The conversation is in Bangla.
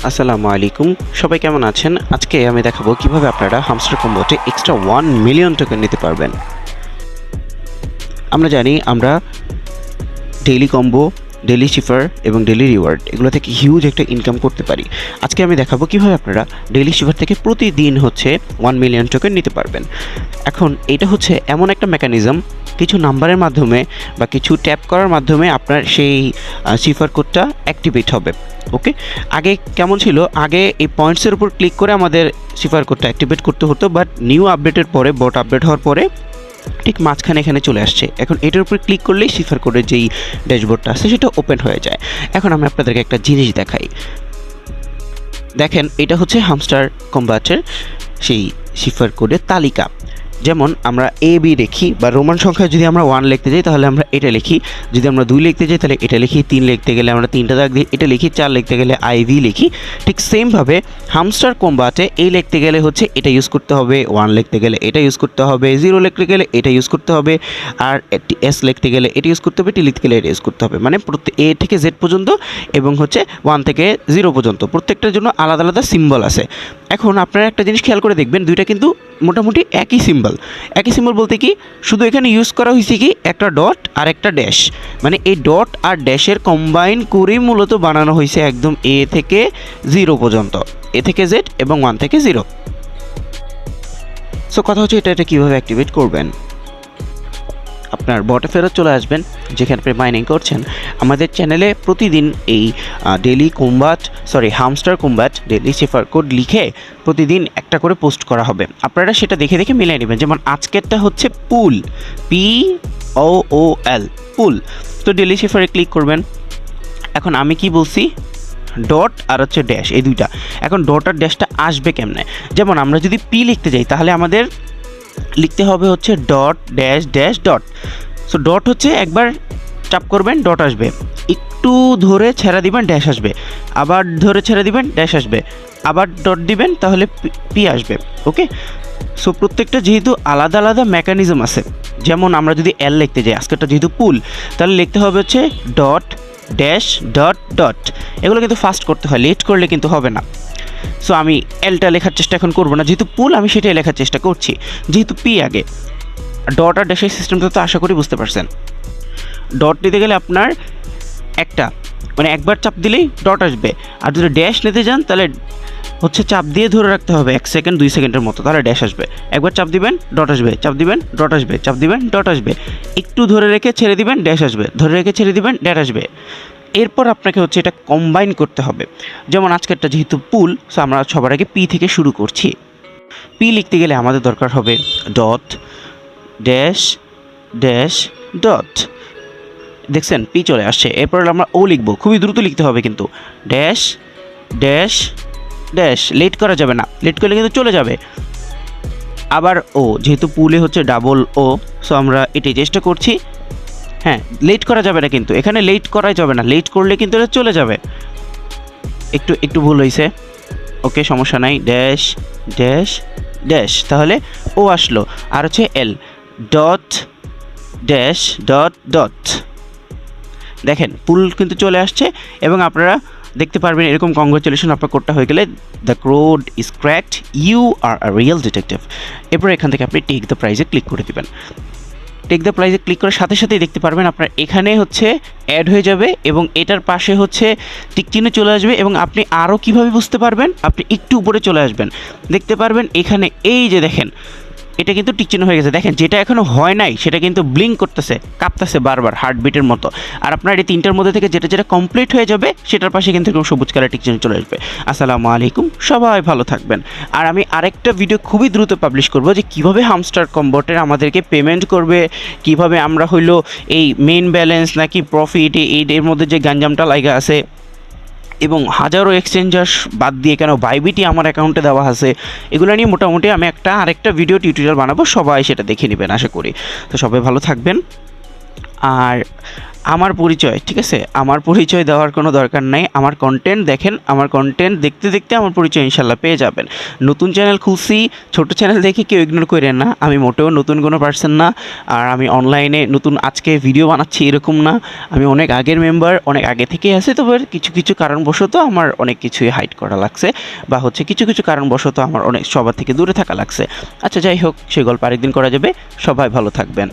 আসসালামু আলাইকুম, সবাই কেমন আছেন? আজকে আমি দেখাবো কিভাবে আপনারা হামস্টার কম্বোতে এক্সট্রা 1 মিলিয়ন টোকেন নিতে পারবেন। আমরা জানি আমরা ডেইলি কম্বো, ডেইলি শিফার এবং ডেইলি রিওয়ার্ড এগুলো থেকে হিউজ একটা ইনকাম করতে পারি। আজকে আমি দেখাবো কিভাবে আপনারা ডেইলি শিফার থেকে প্রতিদিন 1 মিলিয়ন টোকেন নিতে পারবেন। এখন এটা হচ্ছে এমন একটা মেকানিজম, কিছু নাম্বারের মাধ্যমে বা কিছু ট্যাপ করার মাধ্যমে আপনার সেই শিফার কোডটা অ্যাক্টিভেট হবে। ওকে, আগে কেমন ছিল? আগে এই পয়েন্টসের উপর ক্লিক করে আমাদের শিফার কোডটা অ্যাক্টিভেট করতে হতো, বাট নিউ আপডেটের পরে, বট আপডেট হওয়ার পরে ঠিক মাঝখানে এখানে চলে আসছে। এখন এটার উপর ক্লিক করলেই শিফার কোডের যেই ড্যাশবোর্ডটা আছে সেটা ওপেন হয়ে যায়। এখন আমি আপনাদেরকে একটা জিনিস দেখাই। দেখেন, এটা হচ্ছে হামস্টার কম্বাটের সেই শিফার কোডের তালিকা। যেমন আমরা এ বি লিখি বা রোমান সংখ্যায় যদি আমরা 1 লিখতে যাই তাহলে আমরা এটা লিখি, যদি আমরা 2 লিখতে যাই তাহলে এটা লিখি, 3 লিখতে গেলে আমরা 3টা দাগ দিই এটা লিখি, 4 লিখতে গেলে আইভি লিখি। ঠিক সেমভাবে হামস্টার কম্বাটে এই লিখতে গেলে হচ্ছে এটা ইউজ করতে হবে, 1 লিখতে গেলে এটা ইউজ করতে হবে, 0 লিখতে গেলে এটা ইউজ করতে হবে, আর এস লিখতে গেলে এটা ইউজ করতে হবে, টি লিখতে গেলে এটা ইউজ করতে হবে। মানে এ থেকে জেড পর্যন্ত এবং 1 থেকে 0 পর্যন্ত প্রত্যেকটার জন্য আলাদা আলাদা সিম্বল আছে। এখন আপনারা একটা জিনিস খেয়াল করে দেখবেন, দুইটা কিন্তু মোটামুটি একই সিম্বল। একই সিম্বল বলতে কি, শুধু এখানে ইউজ করা হয়েছে কি একটা ডট আর একটা ড্যাশ। মানে এই ডট আর ড্যাশের কম্বাইন করেই মূলত বানানো হয়েছে একদম এ থেকে 0 পর্যন্ত, এ থেকে জেড এবং 1 থেকে 0। সো কথা হচ্ছে এটা কীভাবে অ্যাক্টিভেট করবেন। আপনার বটে ফেরত চলে আসবেন যেখানে আপনি মাইনিং করছেন। আমাদের চ্যানেলে প্রতিদিন এই daily hamster combat daily cipher code লিখে প্রতিদিন একটা করে পোস্ট করা হবে। আপনারা সেটা দেখে দেখে মিলিয়ে নেবেন। যেমন আজকেরটা হচ্ছে পুল, POOL, পুল। তো ডেইলি শিফারে ক্লিক করবেন। এখন আমি কি বলছি, ডট আর হচ্ছে ড্যাশ, এই দুইটা। এখন ডট আর ড্যাশটা আসবে কেমনে? যেমন আমরা যদি পি লিখতে যাই তাহলে আমাদের লিখতে হবে হচ্ছে dot dash dash dot. So dot হচ্ছে একবার চাপ করবেন ডট আসবে, একটু ধরে ছেড়ে দিবেন ড্যাশ আসবে, আবার ধরে ছেড়ে দিবেন ড্যাশ আসবে, আবার ডট দিবেন তাহলে পি আসবে। ওকে, সো প্রত্যেকটা যেহেতু আলাদা আলাদা মেকানিজম আছে। যেমন আমরা যদি এল লিখতে যাই, আজকেরটা যেহেতু পুল, তাহলে লিখতে হবে হচ্ছে ডট ড্যাশ ডট ডট। এগুলো কিন্তু ফাস্ট করতে হয়, লেট করলে কিন্তু হবে না। সো আমি এলটা লেখার চেষ্টা এখন করবো না, যেহেতু পুল আমি সেটাই লেখার চেষ্টা করছি, যেহেতু পি আগে। ডট আর ড্যাশের সিস্টেমটা তো আশা করি বুঝতে পারছেন। ডট নিতে গেলে আপনার একবার চাপ দিলেই ডট আসবে, আর যদি ড্যাশ নিতে যান তাহলে হচ্ছে চাপ দিয়ে ধরে রাখতে হবে 1 সেকেন্ড 2 সেকেন্ডের মতো, তাহলে ড্যাশ আসবে। একবার চাপ দিবেন ডট আসবে, চাপ দিবেন ডট আসবে, চাপ দিবেন ডট আসবে, একটু ধরে রেখে ছেড়ে দিবেন ড্যাশ আসবে, ধরে রেখে ছেড়ে দিবেন ড্যাশ আসবে। এরপর আপনাকে হচ্ছে এটা কম্বাইন করতে হবে। যেমন আজকেরটা যেহেতু পুল, সো আমরা সবার আগে পি থেকে শুরু করছি। পি লিখতে গেলে আমাদের দরকার হবে ডট ড্যাশ ড্যাশ ডট। দেখছেন পি চলে আসছে। এরপর আমরা ও লিখবো, খুবই দ্রুত লিখতে হবে কিন্তু, ড্যাশ ড্যাশ ড্যাশ, লেট করা যাবে না, লেট করলে কিন্তু চলে যাবে। আবার ও, যেহেতু পুলে হচ্ছে ডাবল ও, সো আমরা এটাই চেষ্টা করছি। হ্যাঁ, লেট করা যাবে না কিন্তু, এখানে লেট করাই যাবে না, লেট করলে কিন্তু এটা চলে যাবে। একটু ভুল হয়েছে, ওকে সমস্যা নাই, ড্যাশ ড্যাশ ড্যাশ, তাহলে ও আসলো। আর হচ্ছে এল, ডট ড্যাশ ডট ডট। দেখেন পুল কিন্তু চলে আসছে এবং আপনারা দেখতে পারবেন এরকম কংগ্রেচুলেশন, আপনার কোডটা হয়ে গেলে the code is cracked, you are a real detective. এরপর এখান থেকে আপনি টেক দ্য প্রাইজে ক্লিক করে দেবেন। টেক দ্য প্রাইজে ক্লিক করার সাথে সাথেই দেখতে পারবেন আপনার এখানে হচ্ছে অ্যাড হয়ে যাবে এবং এটার পাশে হচ্ছে টিক চিহ্ন চলে আসবে। এবং আপনি আরও কীভাবে বুঝতে পারবেন, আপনি একটু উপরে চলে আসবেন, দেখতে পারবেন এখানে এই যে দেখেন এটা কিন্তু টিক চিহ্ন হয়ে গেছে। দেখেন যেটা এখনও হয় নাই সেটা কিন্তু ব্লিঙ্ক করতেছে, কাঁপতেছে বারবার হার্টবিটের মতো। আর আপনার এই 3টার মধ্যে থেকে যেটা যেটা কমপ্লিট হয়ে যাবে সেটার পাশে কিন্তু এরকম সবুজ কালার টিক চিহ্ন চলে আসবে। আসসালামু আলাইকুম, সবাই ভালো থাকবেন। আর আমি আরেকটা ভিডিও খুবই দ্রুত পাবলিশ করব যে কীভাবে হামস্টার কম্বোটের আমাদেরকে পেমেন্ট করবে, কিভাবে আমরা হইলো এই মেইন ব্যালেন্স নাকি প্রফিট এর মধ্যে যে গাঞ্জামটা লাগা আছে, এবং হাজারো এক্সচেঞ্জার বাদ দিয়ে কেন বাইবিটি আমার অ্যাকাউন্টে দেওয়া আছে, এগুলো নিয়ে মোটামুটি আমি আরেকটা ভিডিও টিউটোরিয়াল বানাবো, সবাই সেটা দেখে নেবেন আশা করি। তো সবাই ভালো থাকবেন। আর আমার পরিচয়, ঠিক আছে? আমার পরিচয় দেওয়ার কোনো দরকার নাই। আমার কন্টেন্ট দেখেন, আমার কন্টেন্ট দেখতে দেখতে আমার পরিচয় ইনশাল্লাহ পেয়ে যাবেন। নতুন চ্যানেল খুলছি, ছোট চ্যানেল দেখে কেউ ইগনোর করেন না। আমি মোটেও নতুন কোনো পার্সন না, আর আমি অনলাইনে নতুন আজকে ভিডিও বানাচ্ছি এরকম না। আমি অনেক আগের মেম্বার, অনেক আগে থেকেই আছি। তবে কিছু কিছু কারণবশত আমার অনেক কিছুই হাইড করা লাগছে, বা হচ্ছে কিছু কিছু কারণবশত আমার অনেক সবার থেকে দূরে থাকা লাগছে। আচ্ছা যাই হোক, সে গল্প আরেকদিন করা যাবে। সবাই ভালো থাকবেন।